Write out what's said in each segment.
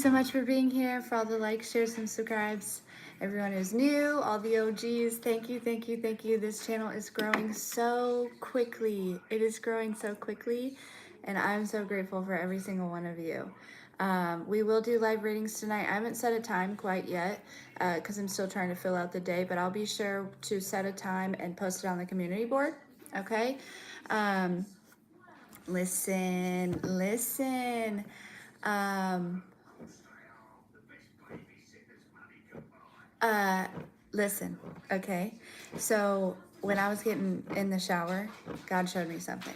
so much for being here, for all the likes, shares, and subscribes. Everyone who's new, all the OGs, thank you, thank you, thank you. This channel is growing so quickly. It is growing so quickly, and I'm so grateful for every single one of you. We will do live readings tonight. I haven't set a time quite yet because I'm still trying to fill out the day, but I'll be sure to set a time and post it on the community board, okay? Listen. Listen, okay? So when I was getting in the shower, God showed me something.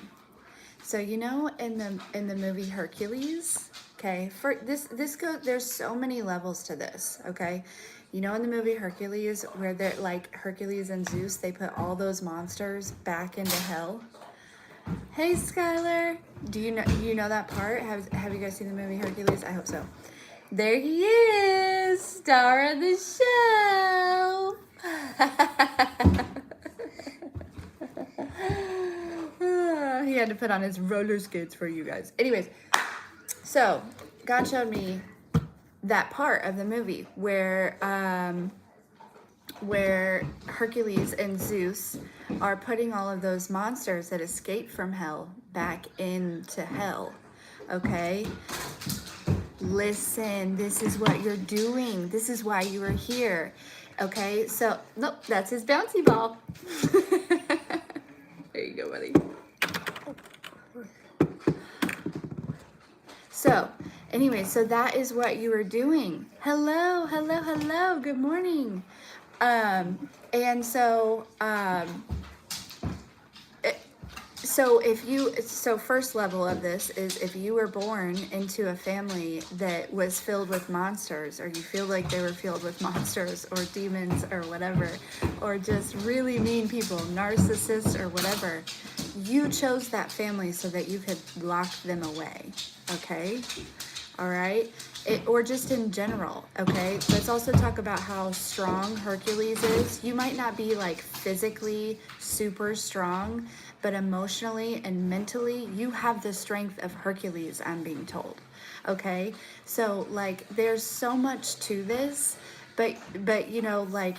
So you know in the movie Hercules, okay? For there's so many levels to this, okay? You know in the movie Hercules where they're like Hercules and Zeus, they put all those monsters back into hell. Hey Skylar, do you know that part? Have you guys seen the movie Hercules? I hope so. There he is, star of the show. He had to put on his roller skates for you guys. Anyways, so God showed me that part of the movie where Hercules and Zeus are putting all of those monsters that escaped from hell back into hell. Okay? Listen, this is what you're doing. This is why you are here. Okay? So, nope, that's his bouncy ball. There you go, buddy. So, anyway, so that is what you were doing. Hello, hello, hello. Good morning. And so, so first level of this is if you were born into a family that was filled with monsters, or you feel like they were filled with monsters or demons or whatever, or just really mean people, narcissists or whatever, you chose that family so that you could lock them away, okay? All right? Or just in general, okay? Let's also talk about how strong Hercules is. You might not be like physically super strong, but emotionally and mentally, you have the strength of Hercules, I'm being told, okay? So like there's so much to this, but you know, like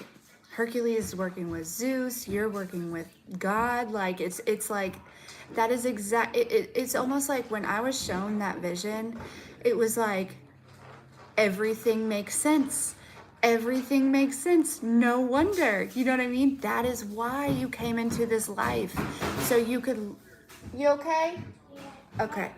Hercules is working with Zeus, you're working with God, like it's like, that is it's almost like when I was shown that vision, it was like, everything makes sense. Everything makes sense. No wonder. You know what I mean? That is why you came into this life. So you could... You okay? Okay.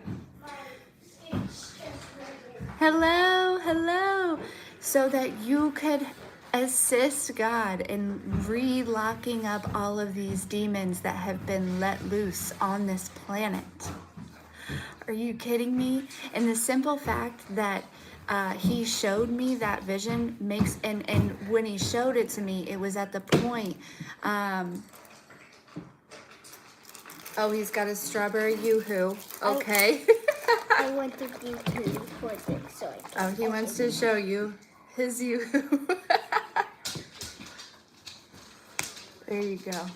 Hello, hello. So that you could assist God in relocking up all of these demons that have been let loose on this planet. Are you kidding me? And the simple fact that he showed me that vision makes, and when he showed it to me, it was at the point, oh, he's got a strawberry yoo-hoo. Okay. I want to do two for this, so I can. Oh, he wants to show you his yoo-hoo. There you go.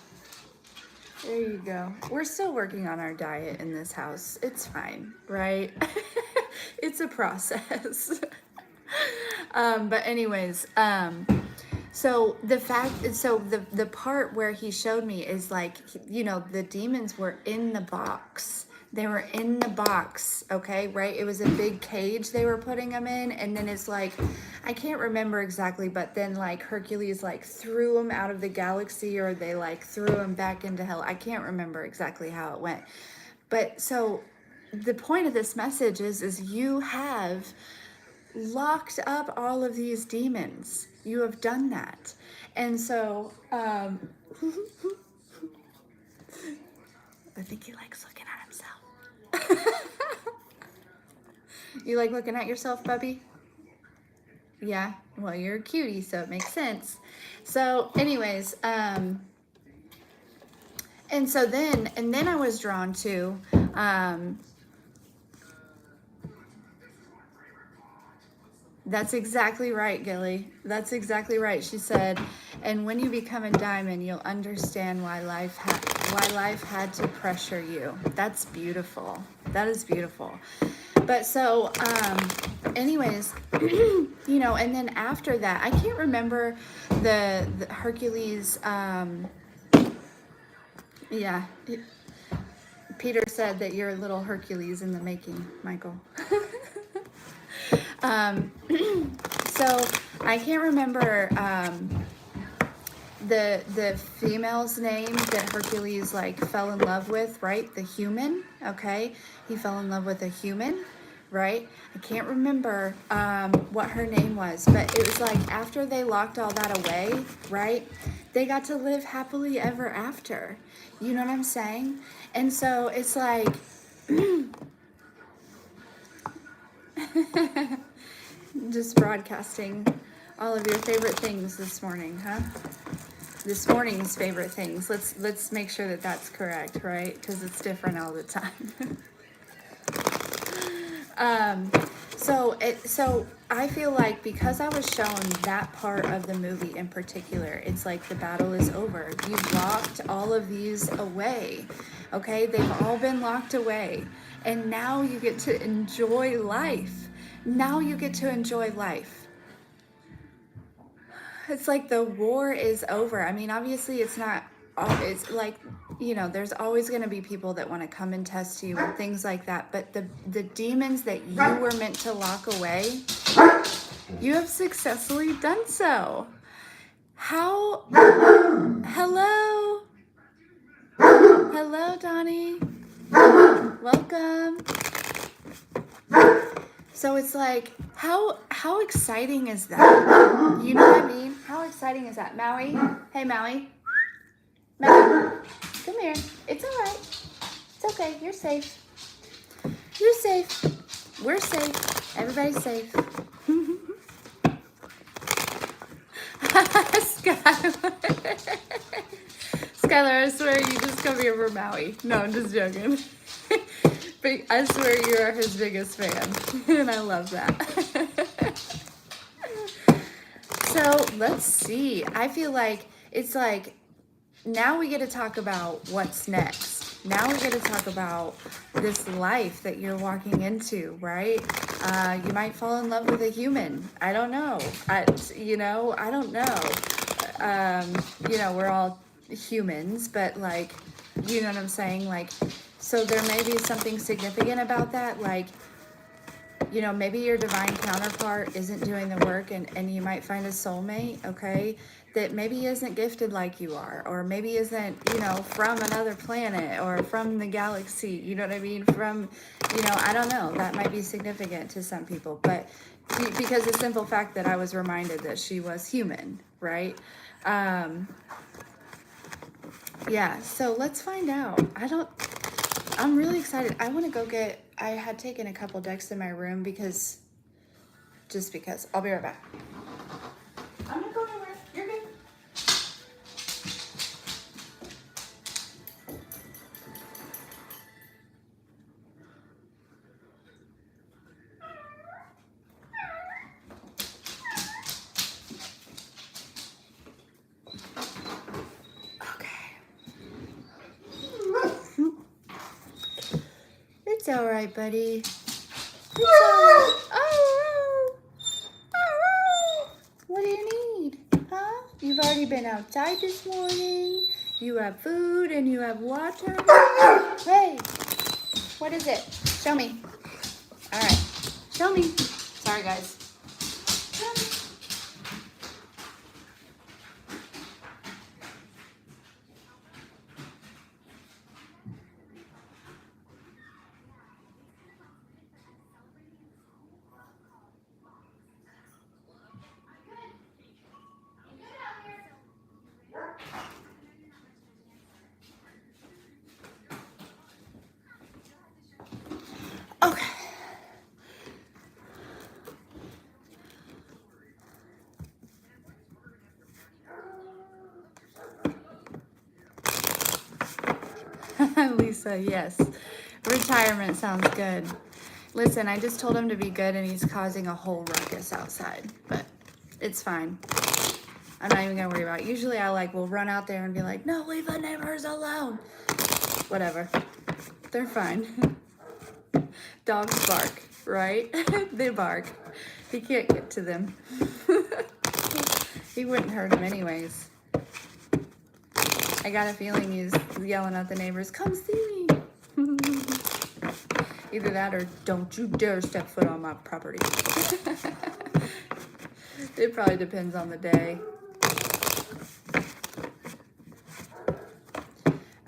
There you go. We're still working on our diet in this house. It's fine, right? It's a process. But anyways, so the part where he showed me is like, you know, the demons were in the box. They were in the box, okay, right? It was a big cage they were putting them in, and then it's like, I can't remember exactly, but then like Hercules like threw them out of the galaxy, or they like threw them back into hell. I can't remember exactly how it went. But so the point of this message is you have locked up all of these demons. You have done that. And so, I think he likes looking at himself. You like looking at yourself, Bubby? Yeah? Well, you're a cutie, so it makes sense. So, anyways, and so then I was drawn to, that's exactly right, Gilly. That's exactly right. She said, and when you become a diamond, you'll understand why life had to pressure you. That's beautiful. That is beautiful. But so, anyways, you know, and then after that, I can't remember the Hercules, yeah. Peter said that you're a little Hercules in the making, Michael. So I can't remember the female's name that Hercules like fell in love with, right? The human, okay? He fell in love with a human, right? I can't remember what her name was, but it was like after they locked all that away, right? They got to live happily ever after. You know what I'm saying? And so it's like, just broadcasting all of your favorite things this morning, huh? This morning's favorite things. Let's make sure that that's correct, right? Because it's different all the time. So I feel like because I was shown that part of the movie in particular, it's like the battle is over. You've locked all of these away, okay? They've all been locked away, and now you get to enjoy life. Now you get to enjoy life. It's like the war is over. I mean, obviously it's not, it's like, you know, there's always going to be people that want to come and test you and things like that. But the demons that you were meant to lock away, you have successfully done so. How? Hello? Hello, Donnie. Welcome. So it's like, how exciting is that? You know what I mean? How exciting is that? Maui? Hey, Maui. Maui, come here. It's all right. It's okay. You're safe. You're safe. We're safe. Everybody's safe. Skylar, I swear you just come here for Maui. No, I'm just joking. But I swear you are his biggest fan, and I love that. So let's see. I feel like it's like now we get to talk about what's next. Now we get to talk about this life that you're walking into, right? You might fall in love with a human. I don't know. I don't know. You know, we're all humans, but like, you know what I'm saying? Like, so there may be something significant about that. Like, you know, maybe your divine counterpart isn't doing the work, and you might find a soulmate, okay, that maybe isn't gifted like you are, or maybe isn't, you know, from another planet or from the galaxy, you know what I mean? From, you know, I don't know, that might be significant to some people, but because the simple fact that I was reminded that she was human, right? Yeah, so let's find out. I'm really excited. I want to go get, I had taken a couple decks in my room because, I'll be right back. I'm not going anywhere. You're good. It's all right, buddy. It's all right. Oh, what do you need? Huh? You've already been outside this morning. You have food and you have water. Hey, what is it? Show me. All right. Show me. Sorry, guys. Okay. Lisa, yes. Retirement sounds good. Listen, I just told him to be good and he's causing a whole ruckus outside, but it's fine. I'm not even gonna worry about it. Usually I will run out there and be like, no, leave the neighbors alone. Whatever. They're fine. Dogs bark, right? They bark. He can't get to them. He wouldn't hurt him anyways. I got a feeling he's yelling at the neighbors, come see me. Either that or don't you dare step foot on my property. It probably depends on the day.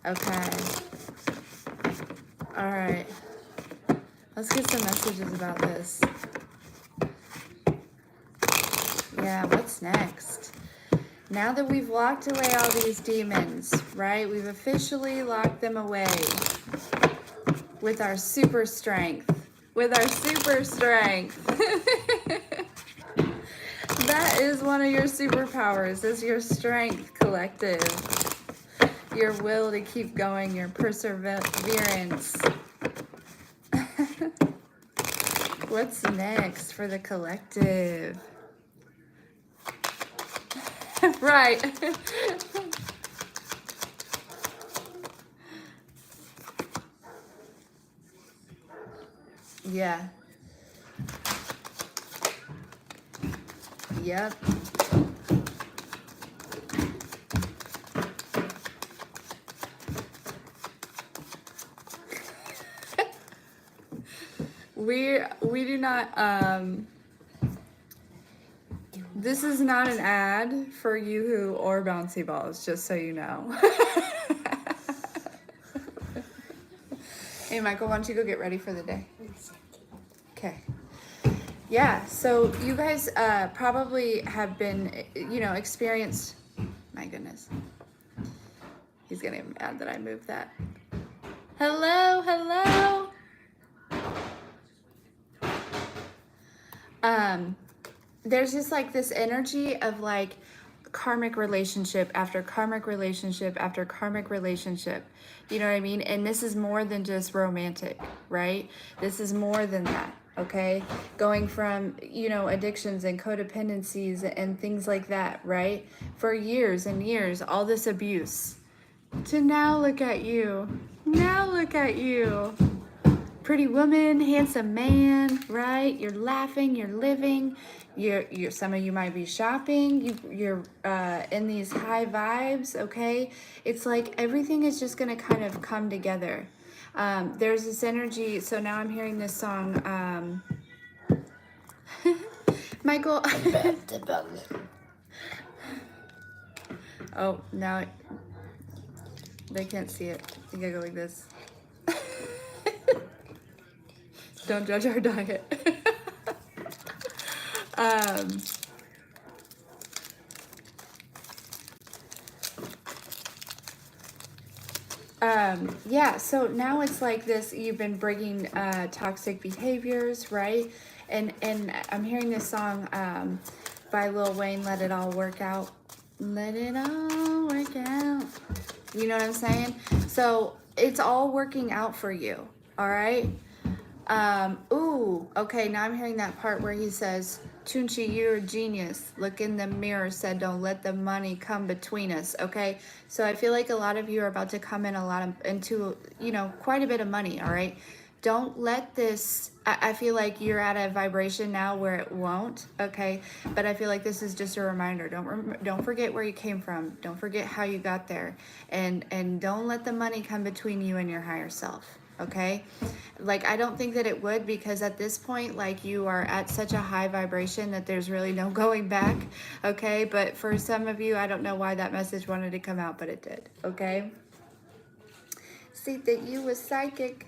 Okay. All right. Let's get some messages about this. Yeah, what's next? Now that we've locked away all these demons, right? We've officially locked them away with our super strength. With our super strength. That is one of your superpowers, is your strength, collective. Your will to keep going, your perseverance. What's next for the collective? Right. Yeah. Yep. We do not this is not an ad for Yoo-hoo or Bouncy Balls, just so you know. Hey Michael, why don't you go get ready for the day? Okay. Yeah, so you guys probably have been, experienced, my goodness. He's gonna get mad that I moved that. Hello, hello. There's just like this energy of like karmic relationship after karmic relationship after karmic relationship. You know what I mean? And this is more than just romantic, right? This is more than that, okay? Going from, addictions and codependencies and things like that, right? For years and years, all this abuse. To now look at you. Now look at you. Pretty woman, handsome man, right? You're laughing, you're living. You're some of you might be shopping. You're in these high vibes, okay? It's like everything is just gonna kind of come together. There's this energy. So now I'm hearing this song. Michael. Oh, now they can't see it. You gotta go like this. Don't judge our diet. Yeah, so now it's like this, you've been bringing toxic behaviors, right? And I'm hearing this song by Lil Wayne, Let It All Work Out. Let it all work out. You know what I'm saying? So it's all working out for you, all right? Okay, now I'm hearing that part where he says, Tunchi, you're a genius. Look in the mirror, said, don't let the money come between us, okay? So I feel like a lot of you are about to come in into quite a bit of money, all right? Don't let this, I feel like you're at a vibration now where it won't, okay? But I feel like this is just a reminder. Don't forget where you came from. Don't forget how you got there. And don't let the money come between you and your higher self. Okay, like I don't think that it would, because at this point, like, you are at such a high vibration that there's really no going back. Okay, but for some of you, I don't know why that message wanted to come out, but it did. Okay, see that you was psychic,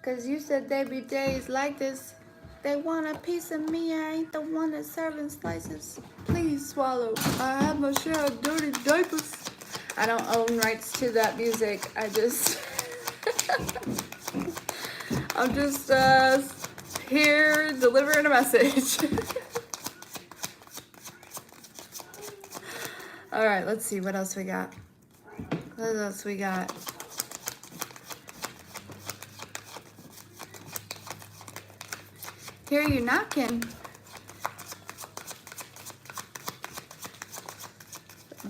because you said there be days like this. They want a piece of me. I ain't the one that's serving slices. Please swallow. I have my share of dirty diapers. I don't own rights to that music. I'm just here delivering a message. All right, let's see what else we got. What else we got? Hear you knocking.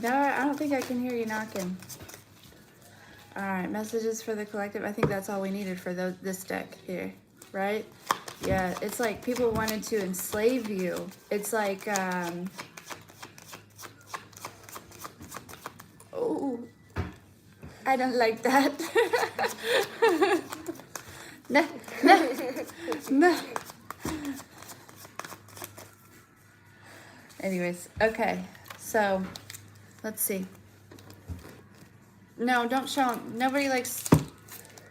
No, I don't think I can hear you knocking. All right, messages for the collective. I think that's all we needed for this deck here, right? Yeah, it's like people wanted to enslave you. It's like, oh, I don't like that. No, no, no. Anyways, okay, so let's see. No, don't show 'em. Nobody likes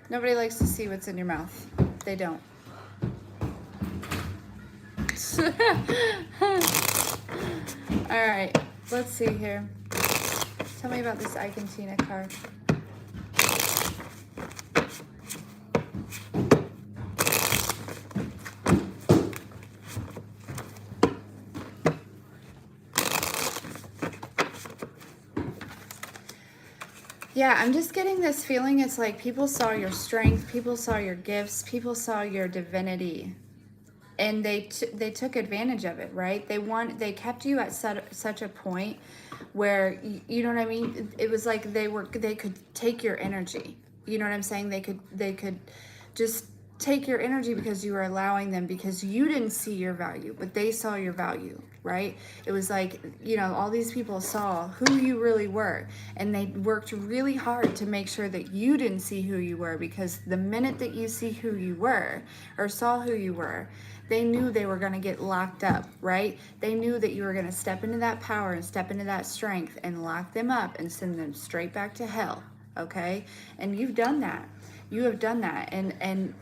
to see what's in your mouth. They don't. All right, let's see here. Tell me about this Argentina card. Yeah, I'm just getting this feeling. It's like people saw your strength, people saw your gifts, people saw your divinity, and they took advantage of it, right? They kept you at such a point where you know what I mean. It was like they could take your energy. You know what I'm saying? They could just take your energy because you were allowing them, because you didn't see your value, but they saw your value, right? It was like, you know, all these people saw who you really were, and they worked really hard to make sure that you didn't see who you were, because the minute that you see who you were or saw who you were, they knew they were going to get locked up, right? They knew that you were going to step into that power and step into that strength and lock them up and send them straight back to hell, okay? And you've done that. You have done that, and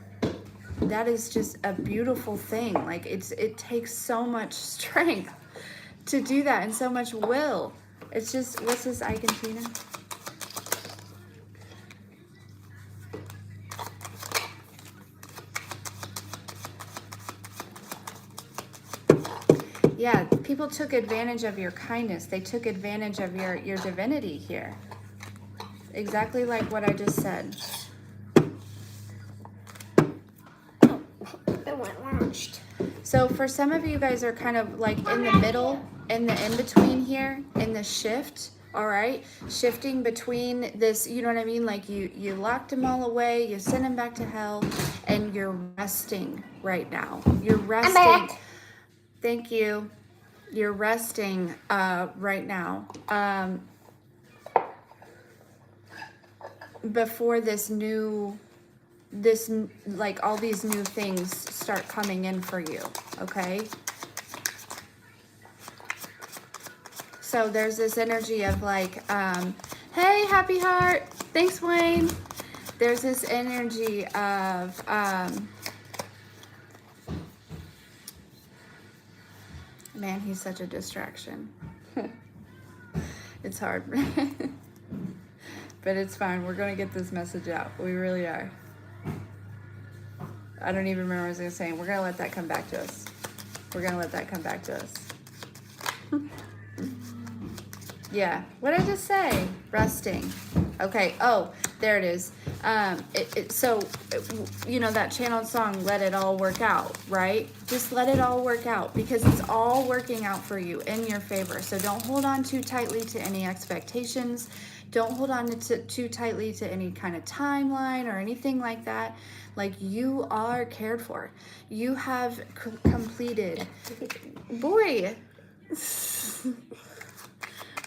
that is just a beautiful thing. Like it takes so much strength to do that, and so much will. It's just, what's this, Argentina? Yeah, people took advantage of your kindness. They took advantage of your divinity here. Exactly like what I just said. So for some of you guys are kind of like in the middle, in the in-between here, in the shift, all right? Shifting between this, you know what I mean? Like you locked them all away, you sent them back to hell, and you're resting right now. You're resting. I'm back. Thank you. You're resting right now. Before like all these new things start coming in for you, okay? So there's this energy of like, hey, happy heart, thanks, Wayne. There's this energy of, man, he's such a distraction. It's hard. But it's fine. We're going to get this message out. We really are. I don't even remember what I was going to say. We're going to let that come back to us. We're going to let that come back to us. Yeah. What did I just say? Resting. Okay. Oh, there it is. So, you know, that channeled song, Let It All Work Out, right? Just let it all work out, because it's all working out for you in your favor. So don't hold on too tightly to any expectations. Don't hold on too tightly to any kind of timeline or anything like that. Like, you are cared for. You have completed. Boy.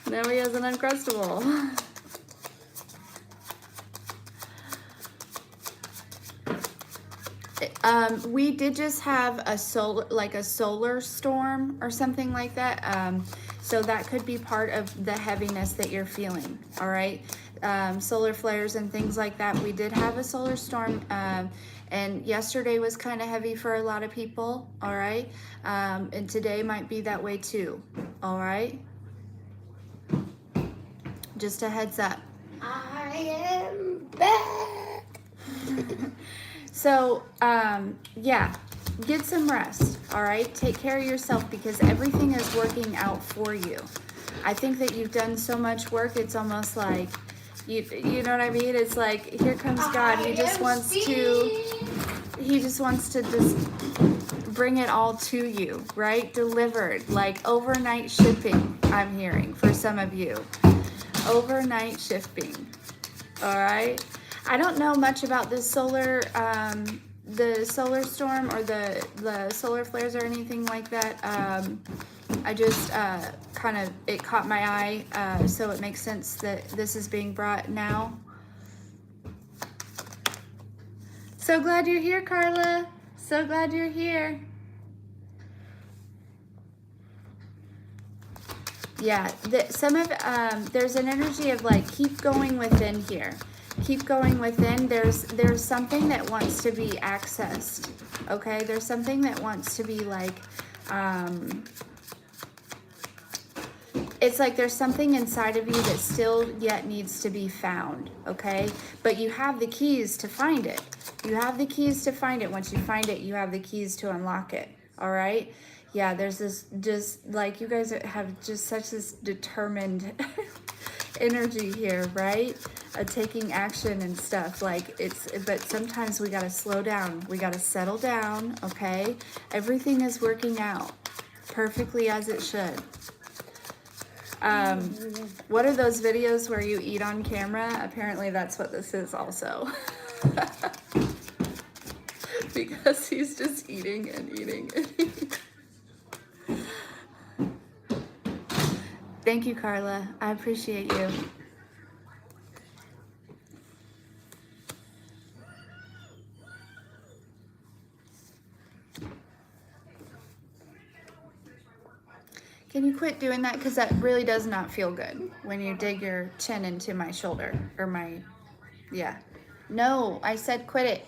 Now he has an Uncrustable. We did just have a solar storm or something like that. So that could be part of the heaviness that you're feeling. All right. Solar flares and things like that. We did have a solar storm. And yesterday was kind of heavy for a lot of people. All right. And today might be that way too. All right. Just a heads up. I am back. So, yeah, get some rest, all right? Take care of yourself, because everything is working out for you. I think that you've done so much work, it's almost like, you know what I mean? It's like, here comes God. He just wants to just bring it all to you, right? Delivered, like overnight shipping, I'm hearing, for some of you. Overnight shipping, all right? I don't know much about this solar the solar storm or the solar flares or anything like that. I just kind of, it caught my eye, so it makes sense that this is being brought now. So glad you're here, Carla. So glad you're here. Yeah, there's an energy of like, keep going within here. Keep going within. There's something that wants to be accessed. Okay, there's something that wants to be like, it's like there's something inside of you that still yet needs to be found. Okay, but you have the keys to find it. You have the keys to find it. Once you find it, you have the keys to unlock it. All right. Yeah, there's this, just like you guys have just such this determined energy here, right? Taking action and stuff. Like but sometimes we got to slow down. We got to settle down, okay? Everything is working out perfectly as it should. What are those videos where you eat on camera? Apparently that's what this is also. Because he's just eating and eating and eating. Thank you, Carla. I appreciate you. Can you quit doing that? Because that really does not feel good when you dig your chin into my shoulder or my, yeah. No, I said quit it.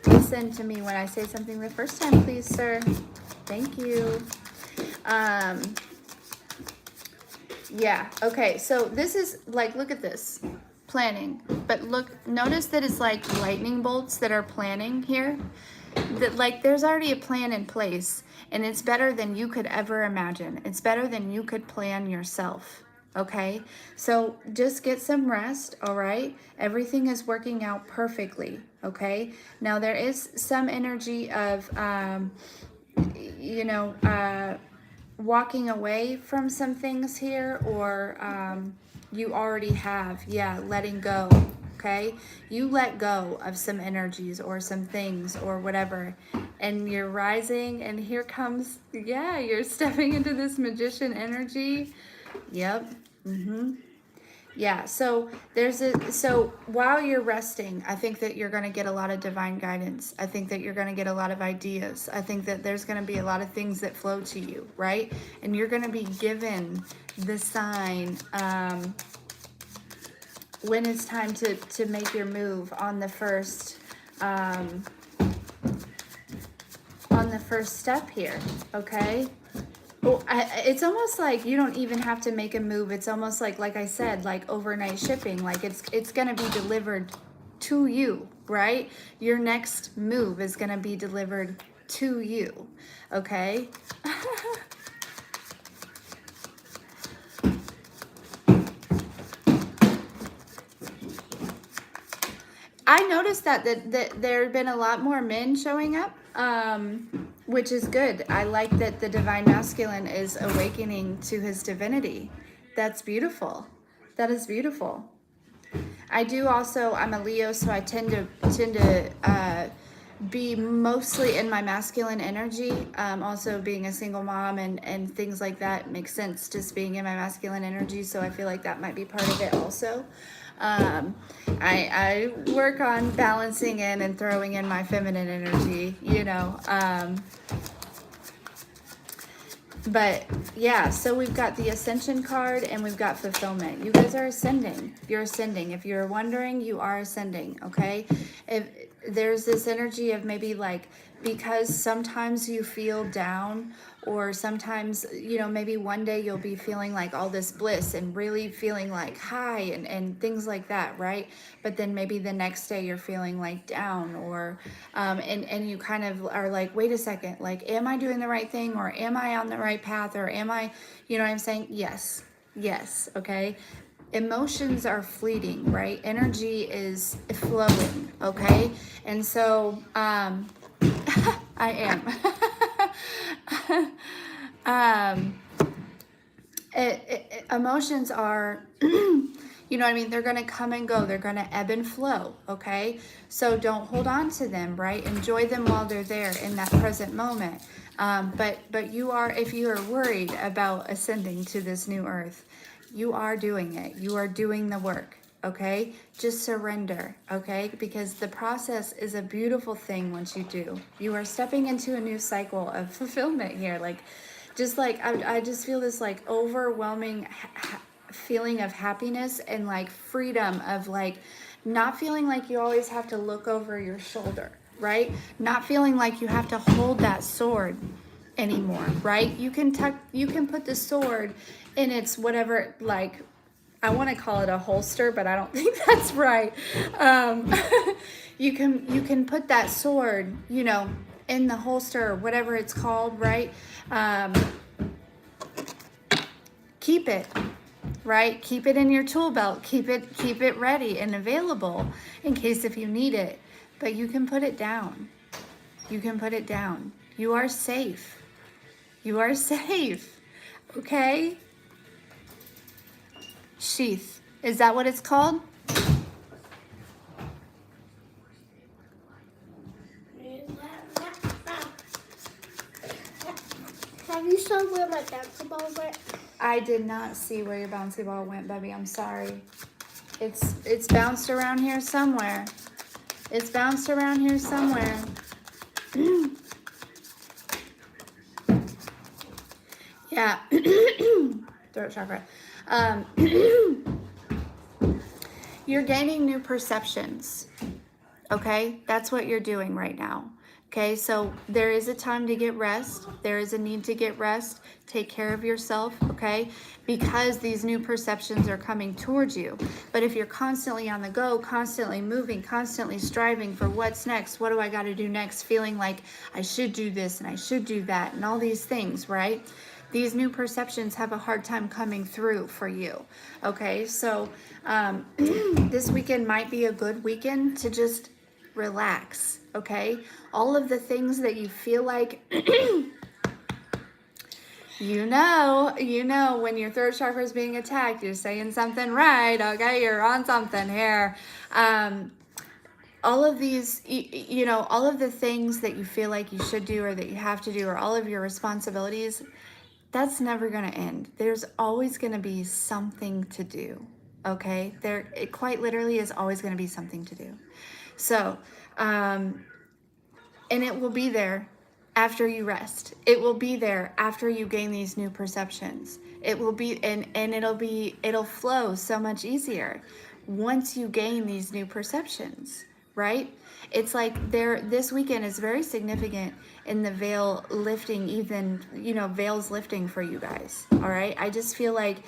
Listen to me when I say something the first time, please, sir. Thank you. Yeah, okay, so this is like, look at this, planning. But look, notice that it's like lightning bolts that are planning here. That like there's already a plan in place, and it's better than you could ever imagine. It's better than you could plan yourself. Okay, so just get some rest. All right, everything is working out perfectly. Okay, now there is some energy of walking away from some things here, or you already have, yeah, letting go. Okay, you let go of some energies or some things or whatever, and you're rising, and here comes, yeah, you're stepping into this magician energy. Yep. Yeah, so so while you're resting, I think that you're going to get a lot of divine guidance. I think that you're going to get a lot of ideas. I think that there's going to be a lot of things that flow to you, right? And you're going to be given the sign when it's time to make your move on the first step here, okay? Well, it's almost like you don't even have to make a move. It's almost like I said, like overnight shipping. Like it's going to be delivered to you, right? Your next move is going to be delivered to you, okay? I noticed that there have been a lot more men showing up, which is good. I like that the divine masculine is awakening to his divinity. That's beautiful. That is beautiful. I do also, I'm a Leo, so I tend to be mostly in my masculine energy. Also being a single mom and things like that makes sense, just being in my masculine energy. So I feel like that might be part of it also. I work on balancing in and throwing in my feminine energy, you know. But yeah, so we've got the Ascension card and we've got fulfillment. You guys are ascending. You're ascending. If you're wondering, you are ascending, okay? If there's this energy of maybe like, because sometimes you feel down, or sometimes, you know, maybe one day you'll be feeling like all this bliss and really feeling like high and things like that, right? But then maybe the next day you're feeling like down, or and you kind of are like, wait a second, like, am I doing the right thing, or am I on the right path, or am I, you know what I'm saying? Yes, okay? Emotions are fleeting, right? Energy is flowing, okay? And so I am. Emotions are, You know what I mean? They're going to come and go. They're going to ebb and flow, okay? So don't hold on to them, right? Enjoy them while they're there in that present moment. But you are, if you are worried about ascending to this new earth, you are doing it. You are doing the work, okay? Just surrender, okay? Because the process is a beautiful thing once you do. You are stepping into a new cycle of fulfillment here. Like, just like, I just feel this like overwhelming feeling of happiness and like freedom of like not feeling like you always have to look over your shoulder, right? Not feeling like you have to hold that sword anymore, right? You can put the sword in its whatever, like, I want to call it a holster, but I don't think that's right. You can put that sword, you know, in the holster or whatever it's called, right? Keep it, right? Keep it in your tool belt. Keep it ready and available in case if you need it. But you can put it down. You can put it down. You are safe. You are safe. Okay? Sheath. Is that what it's called? Have you saw where my bouncy ball went? I did not see where your bouncy ball went, Bubby. I'm sorry. It's bounced around here somewhere. It's bounced around here somewhere. Yeah. Throat chakra. You're gaining new perceptions. Okay? That's what you're doing right now. Okay, so there is a time to get rest. There is a need to get rest. Take care of yourself, okay? Because these new perceptions are coming towards you. But if you're constantly on the go, constantly moving, constantly striving for what's next, what do I got to do next? Feeling like I should do this and I should do that and all these things, right? These new perceptions have a hard time coming through for you, okay? So this weekend might be a good weekend to just relax, okay? All of the things that you feel like, you know, when your throat chakra is being attacked, you're saying something right, okay? You're on something here. All of these, you know, all of the things that you feel like you should do or that you have to do or all of your responsibilities, that's never going to end. There's always going to be something to do, okay? It quite literally is always going to be something to do. So, and it will be there after you rest. It will be there after you gain these new perceptions. It will be, and it'll flow so much easier once you gain these new perceptions, right? It's like this weekend is very significant in the veil lifting, even, you know, veils lifting for you guys, all right? I just feel like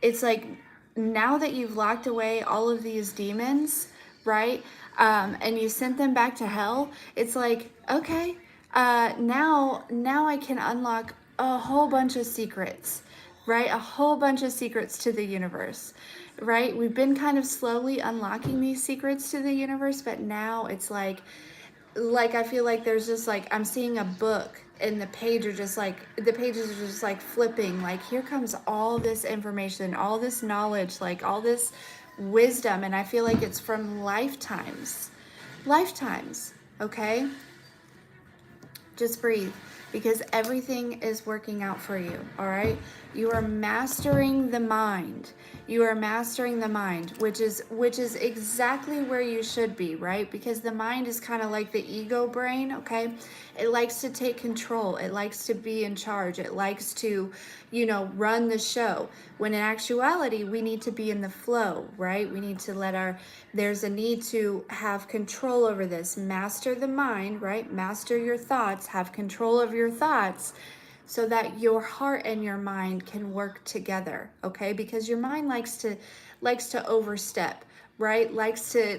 it's like now that you've locked away all of these demons, right? And you sent them back to hell, it's like, okay, now I can unlock a whole bunch of secrets, right? A whole bunch of secrets to the universe, right? We've been kind of slowly unlocking these secrets to the universe, but now it's like I feel like there's just like, I'm seeing a book and the pages are just like flipping, like here comes all this information, all this knowledge, like all this wisdom, and I feel like it's from lifetimes, okay? Just breathe, because everything is working out for you, all right? You are mastering the mind. You are mastering the mind, which is exactly where you should be, right? Because the mind is kind of like the ego brain, okay? It likes to take control. It likes to be in charge. It likes to, you know, run the show. When in actuality, we need to be in the flow, right? We need to there's a need to have control over this. Master the mind, right? Master your thoughts. Have control of your thoughts, so that your heart and your mind can work together, okay? Because your mind likes to overstep, right? Likes to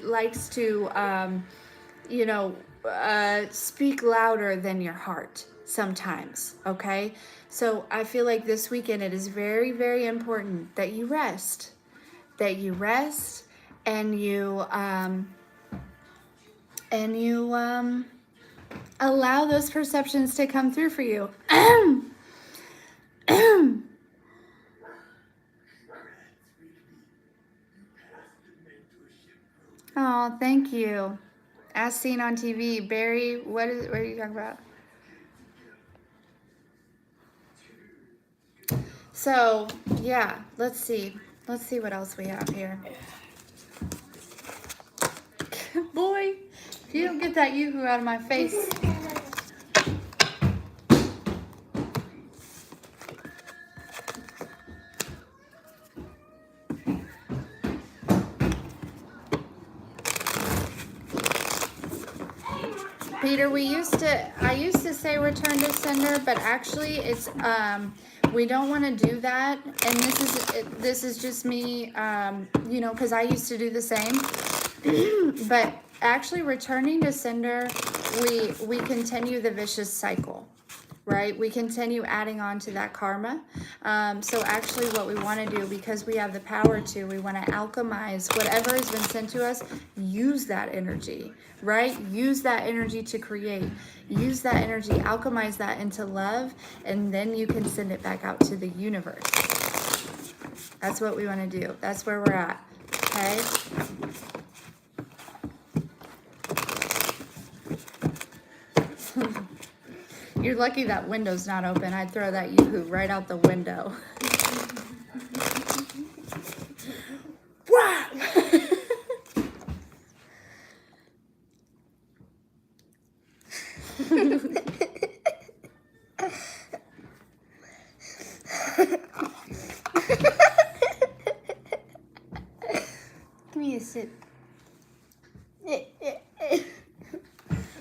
speak louder than your heart sometimes, okay? So I feel like this weekend it is very, very important that you rest, and you allow those perceptions to come through for you. Oh, thank you. As seen on TV, Barry, what are you talking about? So, yeah, let's see. Let's see what else we have here. Boy, if you don't get that yoo-hoo out of my face. Peter, I used to say return to sender, but actually it's, we don't want to do that. And this is just me, you know, because I used to do the same. But actually returning to sender, we continue the vicious cycle, right? We continue adding on to that karma. So actually what we want to do, because we have the power to, we want to alchemize whatever has been sent to us, use that energy, right? Use that energy to create, use that energy, alchemize that into love, and then you can send it back out to the universe. That's what we want to do. That's where we're at, okay? You're lucky that window's not open. I'd throw that yoo-hoo right out the window. Give me a sip.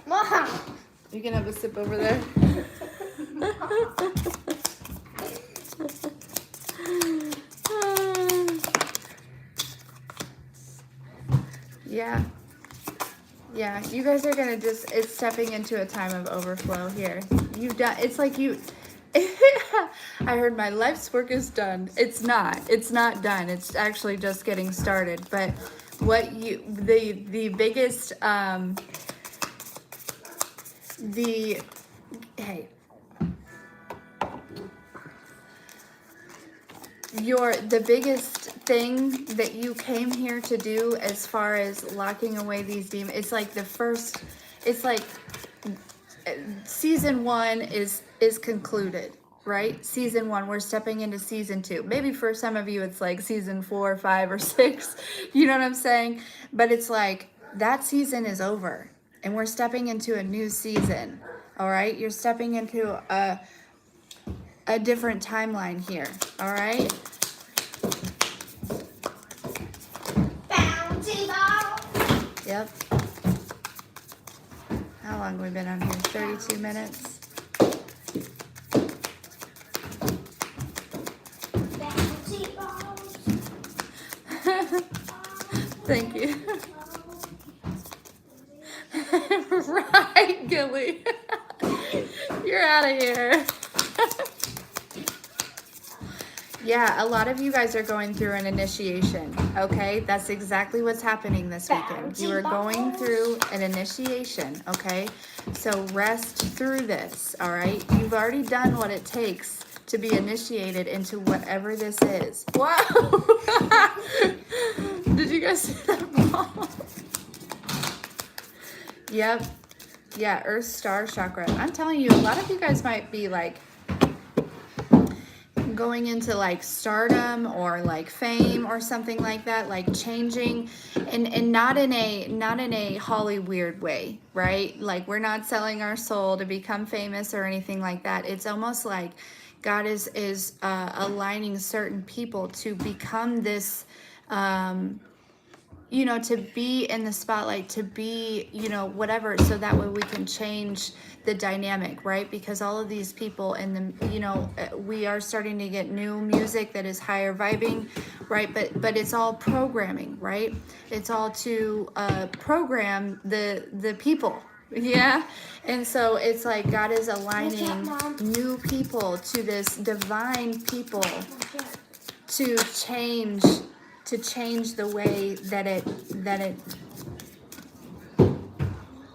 Mom. You can have a sip over there. Yeah, you guys are gonna it's stepping into a time of overflow here. You've done, it's like you, I heard my life's work is done. It's not done. It's actually just getting started. But what the biggest, hey, the biggest thing that you came here to do as far as locking away these demons, it's like season 1 is concluded, right? Season 1, we're stepping into season 2. Maybe for some of you it's like season 4, 5, or 6, you know what I'm saying? But it's like that season is over and we're stepping into a new season. All right, you're stepping into a different timeline here. All right. Bouncy ball. Yep. How long have we been on here? 32 minutes. Bouncy balls. Thank you. Right, Gilly. You're out of here. Yeah, a lot of you guys are going through an initiation, okay? That's exactly what's happening this weekend. You are going through an initiation, okay? So rest through this, all right? You've already done what it takes to be initiated into whatever this is. Wow! Did you guys see that ball? Yep. Yeah, Earth Star Chakra. I'm telling you, a lot of you guys might be like going into like stardom or like fame or something like that, like changing, and not in a Holly weird way, right? Like we're not selling our soul to become famous or anything like that. It's almost like God is aligning certain people to become this, you know, to be in the spotlight, to be, you know, whatever, so that way we can change the dynamic, right? Because all of these people and the, you know, we are starting to get new music that is higher vibing, right? But it's all programming, right? It's all to program the people, yeah? And so it's like God is aligning new people to this divine people to change the way that it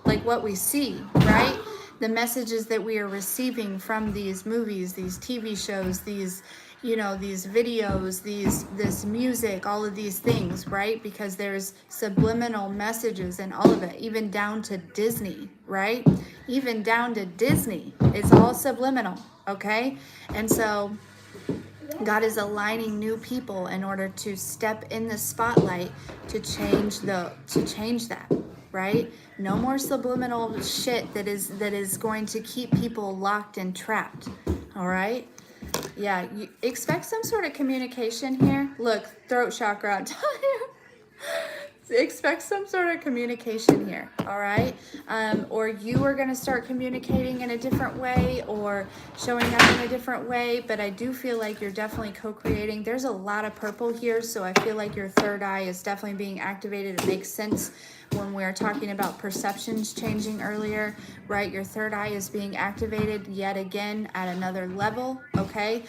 like what we see, right? The messages that we are receiving from these movies, these TV shows, these, you know, these videos, this music, all of these things, right? Because there's subliminal messages and all of it, even down to Disney, right? Even down to Disney. It's all subliminal, okay? And so God is aligning new people in order to step in the spotlight to change that, right? No more subliminal shit that is going to keep people locked and trapped. All right? Yeah, you expect some sort of communication here. Look, throat chakra, I'm telling you. Expect some sort of communication here, all right? Or you are going to start communicating in a different way or showing up in a different way, but I do feel like you're definitely co-creating. There's a lot of purple here, so I feel like your third eye is definitely being activated. It makes sense when we were talking about perceptions changing earlier, right? Your third eye is being activated yet again at another level, okay?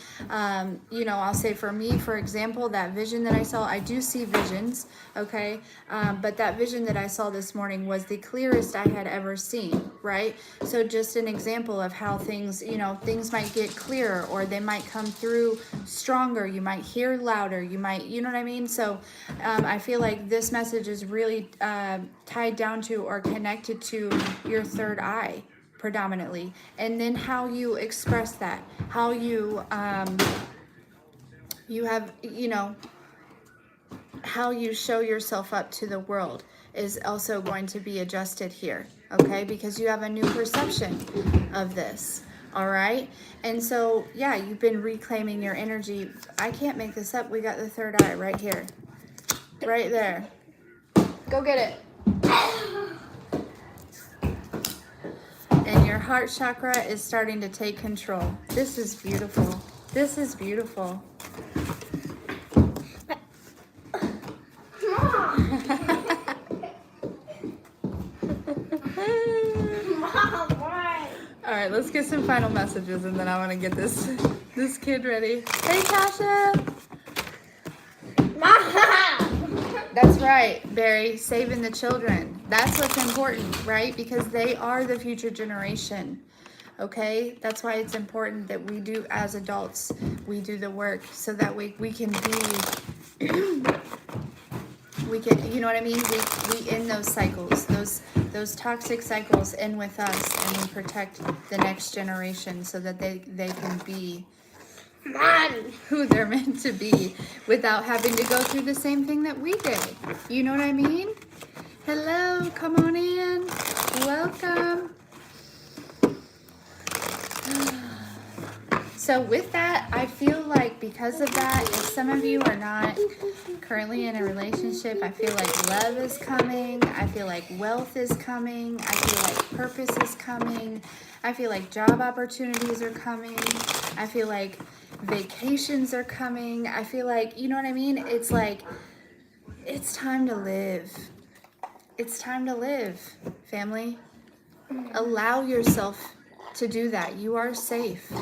You know, I'll say for me, for example, that vision that I saw, I do see visions, okay? But that vision that I saw this morning was the clearest I had ever seen, right? So just an example of how things, you know, things might get clearer or they might come through stronger. You might hear louder. You might, you know what I mean? So I feel like this message is really tied down to or connected to your third eye predominantly. And then how you express that, how you, you have, you know, how you show yourself up to the world is also going to be adjusted here, okay? Because you have a new perception of this, all right? And so, yeah, you've been reclaiming your energy. I can't make this up. We got the third eye right here, right there. Go get it. And your heart chakra is starting to take control. This is beautiful. This is beautiful. All right, let's get some final messages, and then I want to get this kid ready. Hey, Tasha. That's right, Barry. Saving the children. That's what's important, right? Because they are the future generation. Okay, that's why it's important that we do, as adults, we do the work so that we can be. We can, you know what I mean? We end those cycles, those toxic cycles end with us, and we protect the next generation so that they can be who they're meant to be without having to go through the same thing that we did. You know what I mean? Hello, come on in. Welcome. So with that, I feel like because of that, if some of you are not currently in a relationship, I feel like love is coming. I feel like wealth is coming. I feel like purpose is coming. I feel like job opportunities are coming. I feel like vacations are coming. I feel like, you know what I mean? It's like, it's time to live. It's time to live, family. Allow yourself to do that. You are safe.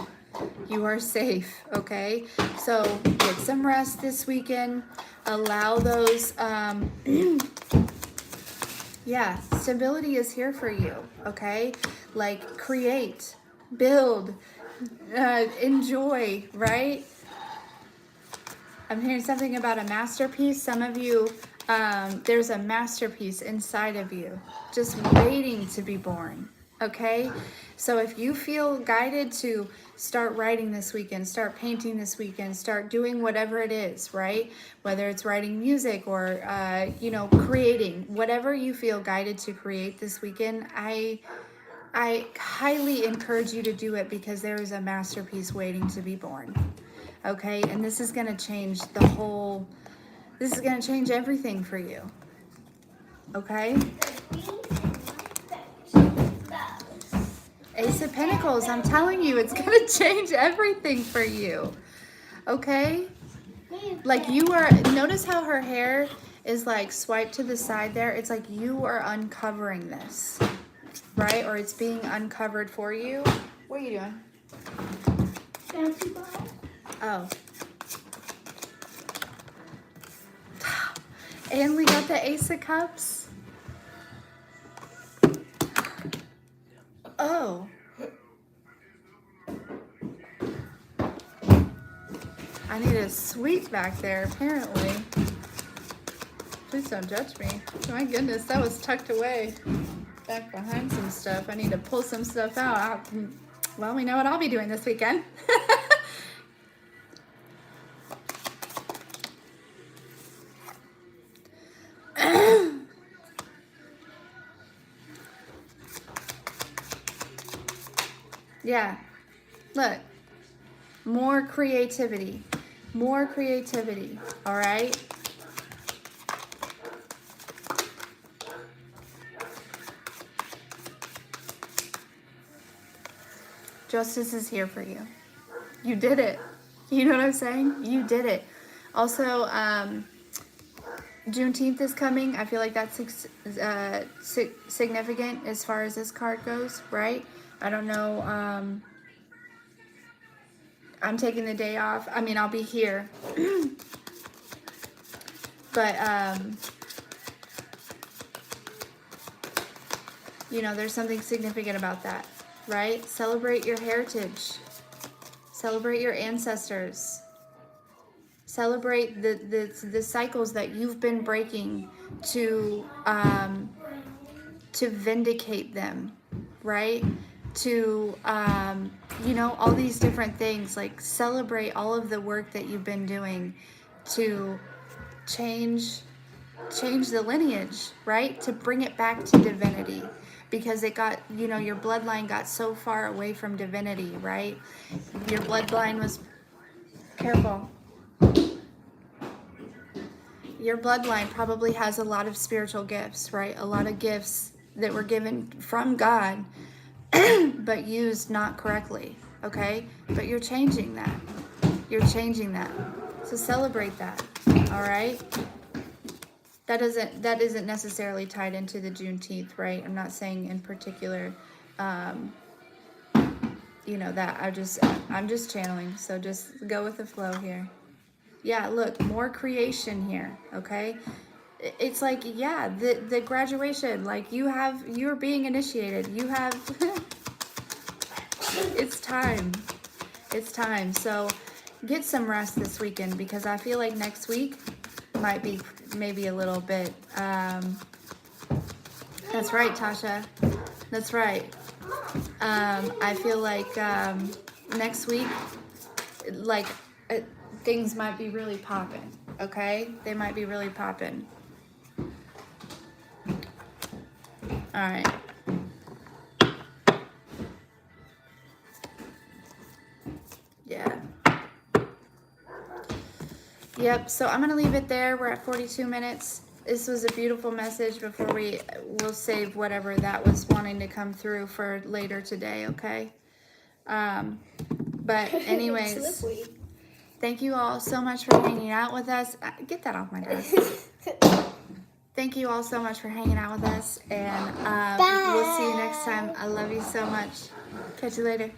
You are safe, okay? So get some rest this weekend. Allow those, yeah, stability is here for you, okay? Like create, build, enjoy, right? I'm hearing something about a masterpiece. Some of you, there's a masterpiece inside of you just waiting to be born, okay? So if you feel guided to start writing this weekend, start painting this weekend, start doing whatever it is, right? Whether it's writing music or, you know, creating, whatever you feel guided to create this weekend, I highly encourage you to do it because there is a masterpiece waiting to be born. Okay, and this is going to change this is going to change everything for you. Okay? Ace of Pentacles, I'm telling you, it's going to change everything for you. Okay? Like you are, notice how her hair is like swiped to the side there. It's like you are uncovering this, right? Or it's being uncovered for you. What are you doing? Oh. And we got the Ace of Cups. Oh. I need a sweep back there, apparently. Please don't judge me. My goodness, that was tucked away back behind some stuff. I need to pull some stuff out. Well, we know what I'll be doing this weekend. Yeah, look, more creativity, all right? Justice is here for you. You did it. You know what I'm saying? You did it. Also, Juneteenth is coming. I feel like that's significant as far as this card goes, right? I don't know. I'm taking the day off. I mean, I'll be here. But, you know, there's something significant about that, right? Celebrate your heritage. Celebrate your ancestors. Celebrate the cycles that you've been breaking to vindicate them, right? To, you know, all these different things. Like, celebrate all of the work that you've been doing to change the lineage, right? To bring it back to divinity. Because it got, you know, your bloodline got so far away from divinity, right? Your bloodline was, careful. Your bloodline probably has a lot of spiritual gifts, right? A lot of gifts that were given from God, but used not correctly, okay? But you're changing that. You're changing that. So celebrate that, all right? That isn't necessarily tied into the Juneteenth, right? I'm not saying in particular, you know, that I'm just channeling. So just go with the flow here. Yeah, look, more creation here, okay? It's like, yeah, the graduation, like you're being initiated. You have, it's time. It's time. So get some rest this weekend, because I feel like next week might be maybe a little bit, that's right, Tasha. That's right. I feel like next week, like, things might be really popping, okay? They might be really popping. All right. Yeah. Yep, so I'm going to leave it there. We're at 42 minutes. This was a beautiful message. Before we'll save whatever that was wanting to come through for later today, okay? But anyways, thank you all so much for hanging out with us. Get that off my desk. Thank you all so much for hanging out with us, and we'll see you next time. I love you so much. Catch you later.